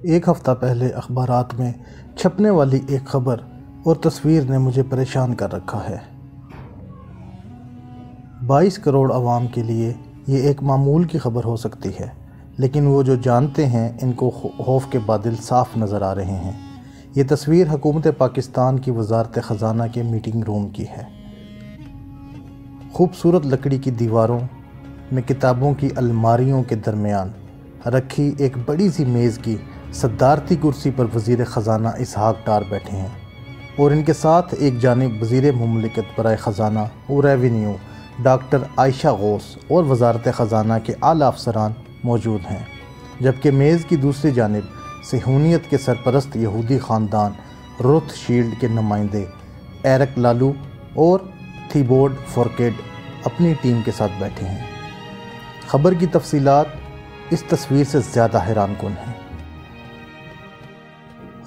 ایک ہفتہ پہلے اخبارات میں چھپنے والی ایک خبر اور تصویر نے مجھے پریشان کر رکھا ہے۔ 22 کروڑ عوام کے لیے یہ ایک معمول کی خبر ہو سکتی ہے، لیکن وہ جو جانتے ہیں ان کو خوف کے بادل صاف نظر آ رہے ہیں۔ یہ تصویر حکومت پاکستان کی وزارت خزانہ کے میٹنگ روم کی ہے۔ خوبصورت لکڑی کی دیواروں میں کتابوں کی الماریوں کے درمیان رکھی ایک بڑی سی میز کی صدارتی کرسی پر وزیر خزانہ اسحاق ڈار بیٹھے ہیں، اور ان کے ساتھ ایک جانب وزیر مملکت برائے خزانہ و ریونیو ڈاکٹر عائشہ غوث اور وزارت خزانہ کے اعلیٰ افسران موجود ہیں، جبکہ میز کی دوسری جانب صہیونیت کے سرپرست یہودی خاندان روتھ شیلڈ کے نمائندے ایرک لالو اور تھیبورڈ فورکیڈ اپنی ٹیم کے ساتھ بیٹھے ہیں۔ خبر کی تفصیلات اس تصویر سے زیادہ حیران کن ہیں۔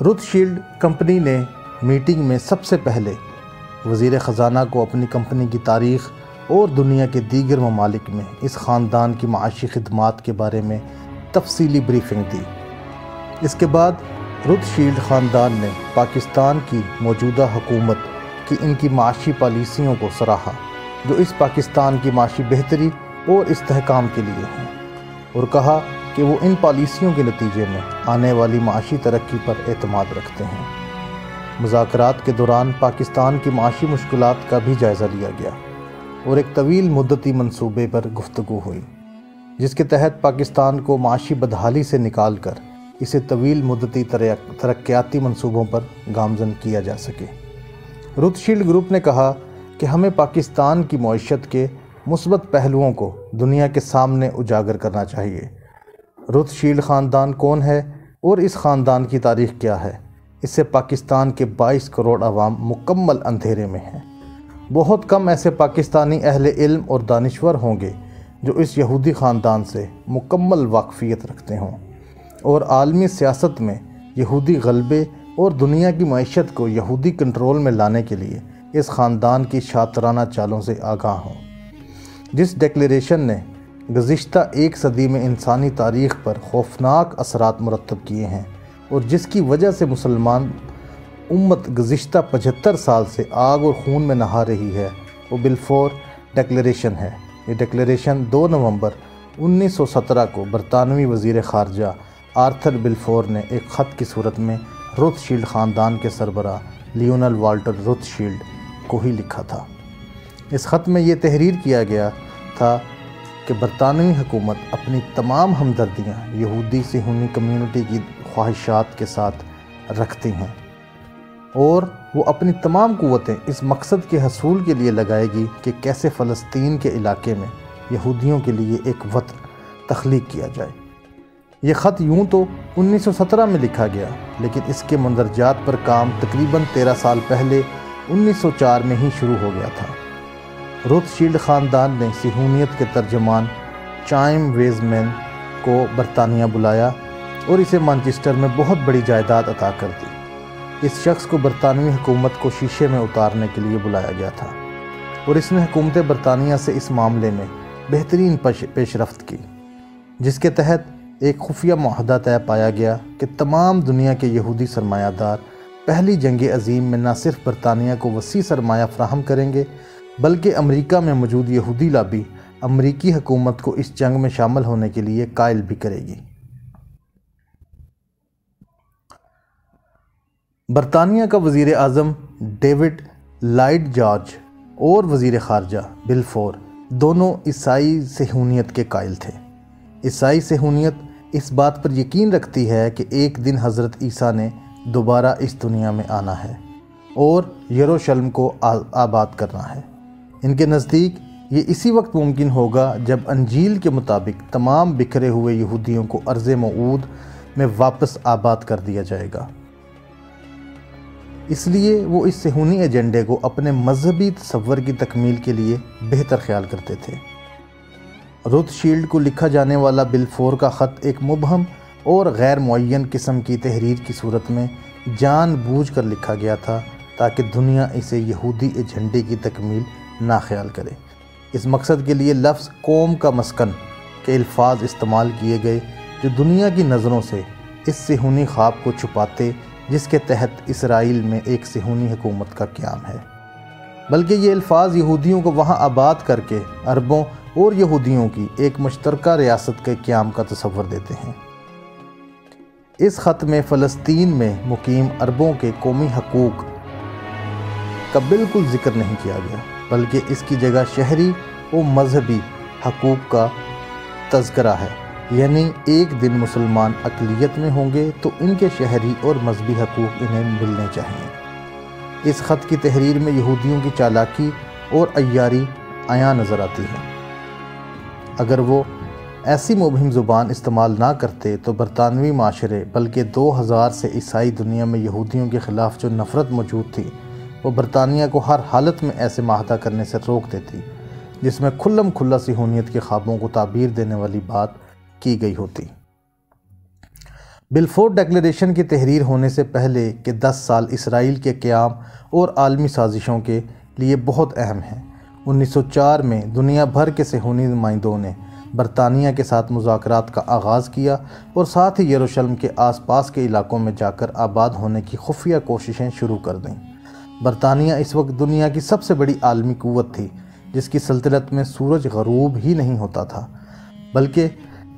روتھ شیلڈ کمپنی نے میٹنگ میں سب سے پہلے وزیر خزانہ کو اپنی کمپنی کی تاریخ اور دنیا کے دیگر ممالک میں اس خاندان کی معاشی خدمات کے بارے میں تفصیلی بریفنگ دی۔ اس کے بعد روتھ شیلڈ خاندان نے پاکستان کی موجودہ حکومت کی ان کی معاشی پالیسیوں کو سراہا، جو اس پاکستان کی معاشی بہتری اور استحکام کے لیے ہیں، اور کہا کہ وہ ان پالیسیوں کے نتیجے میں آنے والی معاشی ترقی پر اعتماد رکھتے ہیں۔ مذاکرات کے دوران پاکستان کی معاشی مشکلات کا بھی جائزہ لیا گیا اور ایک طویل مدتی منصوبے پر گفتگو ہوئی، جس کے تحت پاکستان کو معاشی بدحالی سے نکال کر اسے طویل مدتی ترقیاتی منصوبوں پر گامزن کیا جا سکے۔ روتھ شیلڈ گروپ نے کہا کہ ہمیں پاکستان کی معیشت کے مثبت پہلوؤں کو دنیا کے سامنے اجاگر کرنا چاہیے۔ روتھ شیلڈ خاندان کون ہے اور اس خاندان کی تاریخ کیا ہے؟ اس سے پاکستان کے 22 کروڑ عوام مکمل اندھیرے میں ہیں۔ بہت کم ایسے پاکستانی اہل علم اور دانشور ہوں گے جو اس یہودی خاندان سے مکمل واقفیت رکھتے ہوں اور عالمی سیاست میں یہودی غلبے اور دنیا کی معیشت کو یہودی کنٹرول میں لانے کے لیے اس خاندان کی شاطرانہ چالوں سے آگاہ ہوں۔ جس ڈکلیریشن نے گزشتہ ایک صدی میں انسانی تاریخ پر خوفناک اثرات مرتب کیے ہیں اور جس کی وجہ سے مسلمان امت گزشتہ 75 سال سے آگ اور خون میں نہا رہی ہے، وہ بلفور ڈکلیریشن ہے۔ یہ ڈکلیریشن 2 نومبر 1917 کو برطانوی وزیر خارجہ آرتھر بلفور نے ایک خط کی صورت میں روتھ شیلڈ خاندان کے سربراہ لیونل والٹر روتھ شیلڈ کو ہی لکھا تھا۔ اس خط میں یہ تحریر کیا گیا تھا کہ برطانوی حکومت اپنی تمام ہمدردیاں یہودی صہیونی کمیونٹی کی خواہشات کے ساتھ رکھتی ہیں، اور وہ اپنی تمام قوتیں اس مقصد کے حصول کے لیے لگائے گی کہ کیسے فلسطین کے علاقے میں یہودیوں کے لیے ایک وطن تخلیق کیا جائے۔ یہ خط یوں تو 1917 میں لکھا گیا، لیکن اس کے مندرجات پر کام تقریباً 13 سال پہلے 1904 میں ہی شروع ہو گیا تھا۔ روتھ شیلڈ خاندان نے صہیونیت کے ترجمان چائم ویزمین کو برطانیہ بلایا اور اسے مانچسٹر میں بہت بڑی جائیداد عطا کر دی۔ اس شخص کو برطانوی حکومت کو شیشے میں اتارنے کے لیے بلایا گیا تھا، اور اس نے حکومت برطانیہ سے اس معاملے میں بہترین پیش رفت کی، جس کے تحت ایک خفیہ معاہدہ طے پایا گیا کہ تمام دنیا کے یہودی سرمایہ دار پہلی جنگ عظیم میں نہ صرف برطانیہ کو وسیع سرمایہ فراہم کریں گے، بلکہ امریکہ میں موجود یہودی لابی امریکی حکومت کو اس جنگ میں شامل ہونے کے لیے قائل بھی کرے گی۔ برطانیہ کا وزیر اعظم ڈیوڈ لائڈ جارج اور وزیر خارجہ بلفور دونوں عیسائی صہیونیت کے قائل تھے۔ عیسائی صہیونیت اس بات پر یقین رکھتی ہے کہ ایک دن حضرت عیسیٰ نے دوبارہ اس دنیا میں آنا ہے اور یروشلم کو آباد کرنا ہے۔ ان کے نزدیک یہ اسی وقت ممکن ہوگا جب انجیل کے مطابق تمام بکھرے ہوئے یہودیوں کو ارض موعود میں واپس آباد کر دیا جائے گا۔ اس لیے وہ اس صہیونی ایجنڈے کو اپنے مذہبی تصور کی تکمیل کے لیے بہتر خیال کرتے تھے۔ روتھ شیلڈ کو لکھا جانے والا بلفور کا خط ایک مبہم اور غیر معین قسم کی تحریر کی صورت میں جان بوجھ کر لکھا گیا تھا تاکہ دنیا اسے یہودی ایجنڈے کی تکمیل نہ خیال کرے۔ اس مقصد کے لیے لفظ قوم کا مسکن کے الفاظ استعمال کیے گئے جو دنیا کی نظروں سے اس صہیونی خواب کو چھپاتے جس کے تحت اسرائیل میں ایک صہیونی حکومت کا قیام ہے، بلکہ یہ الفاظ یہودیوں کو وہاں آباد کر کے عربوں اور یہودیوں کی ایک مشترکہ ریاست کے قیام کا تصور دیتے ہیں۔ اس خط میں فلسطین میں مقیم عربوں کے قومی حقوق کا بالکل ذکر نہیں کیا گیا، بلکہ اس کی جگہ شہری و مذہبی حقوق کا تذکرہ ہے، یعنی ایک دن مسلمان اقلیت میں ہوں گے تو ان کے شہری اور مذہبی حقوق انہیں ملنے چاہئیں۔ اس خط کی تحریر میں یہودیوں کی چالاکی اور عیاری عیاں نظر آتی ہے۔ اگر وہ ایسی مبہم زبان استعمال نہ کرتے تو برطانوی معاشرے بلکہ 2000 سے عیسائی دنیا میں یہودیوں کے خلاف جو نفرت موجود تھی وہ برطانیہ کو ہر حالت میں ایسے معاہدہ کرنے سے روک دیتی جس میں کھلم کھلا صہیونیت کے خوابوں کو تعبیر دینے والی بات کی گئی ہوتی۔ بلفور ڈیکلیریشن کی تحریر ہونے سے پہلے کے 10 سال اسرائیل کے قیام اور عالمی سازشوں کے لیے بہت اہم ہیں۔ 1904 میں دنیا بھر کے صہیونی نمائندوں نے برطانیہ کے ساتھ مذاکرات کا آغاز کیا اور ساتھ ہی یروشلم کے آس پاس کے علاقوں میں جا کر آباد ہونے کی خفیہ کوششیں شروع کر دیں۔ برطانیہ اس وقت دنیا کی سب سے بڑی عالمی قوت تھی، جس کی سلطنت میں سورج غروب ہی نہیں ہوتا تھا، بلکہ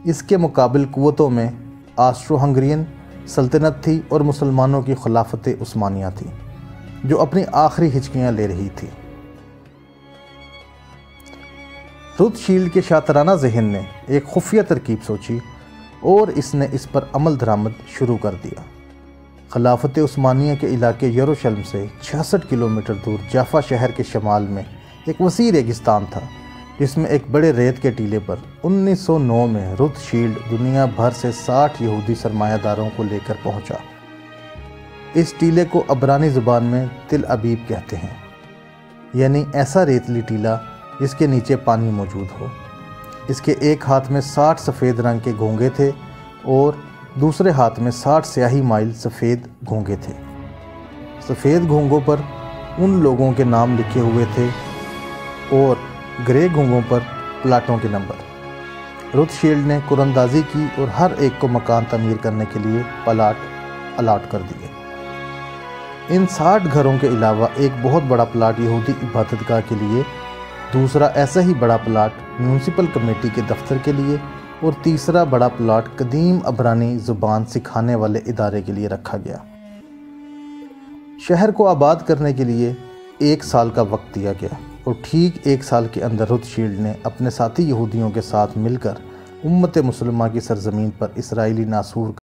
اس کے مقابل قوتوں میں آسٹرو ہنگرین سلطنت تھی اور مسلمانوں کی خلافت عثمانیہ تھی، جو اپنی آخری ہچکیاں لے رہی تھی۔ روتھ شیلڈ کے شاطرانہ ذہن نے ایک خفیہ ترکیب سوچی اور اس نے اس پر عمل درآمد شروع کر دیا۔ خلافت عثمانیہ کے علاقے یروشلم سے 66 کلومیٹر دور جافا شہر کے شمال میں ایک وسیع ریگستان تھا، جس میں ایک بڑے ریت کے ٹیلے پر 1909 میں روتھ شیلڈ دنیا بھر سے 60 یہودی سرمایہ داروں کو لے کر پہنچا۔ اس ٹیلے کو عبرانی زبان میں تل ابیب کہتے ہیں، یعنی ایسا ریتلی ٹیلہ جس کے نیچے پانی موجود ہو۔ اس کے ایک ہاتھ میں 60 سفید رنگ کے گھونگے تھے اور دوسرے ہاتھ میں 60 سیاہی مائل سفید گھونگے تھے۔ سفید گھونگوں پر ان لوگوں کے نام لکھے ہوئے تھے اور گرے گھونگوں پر پلاٹوں کے نمبر۔ روتھ شیلڈ نے قراندازی کی اور ہر ایک کو مکان تعمیر کرنے کے لیے پلاٹ الاٹ کر دیے۔ ان 60 گھروں کے علاوہ ایک بہت بڑا پلاٹ یہودی عبادت گاہ کے لیے، دوسرا ایسا ہی بڑا پلاٹ میونسپل کمیٹی کے دفتر کے لیے اور تیسرا بڑا پلاٹ قدیم عبرانی زبان سکھانے والے ادارے کے لیے رکھا گیا۔ شہر کو آباد کرنے کے لیے 1 سال کا وقت دیا گیا اور ٹھیک 1 سال کے اندر روتھ شیلڈ نے اپنے ساتھی یہودیوں کے ساتھ مل کر امت مسلمہ کی سرزمین پر اسرائیلی ناسور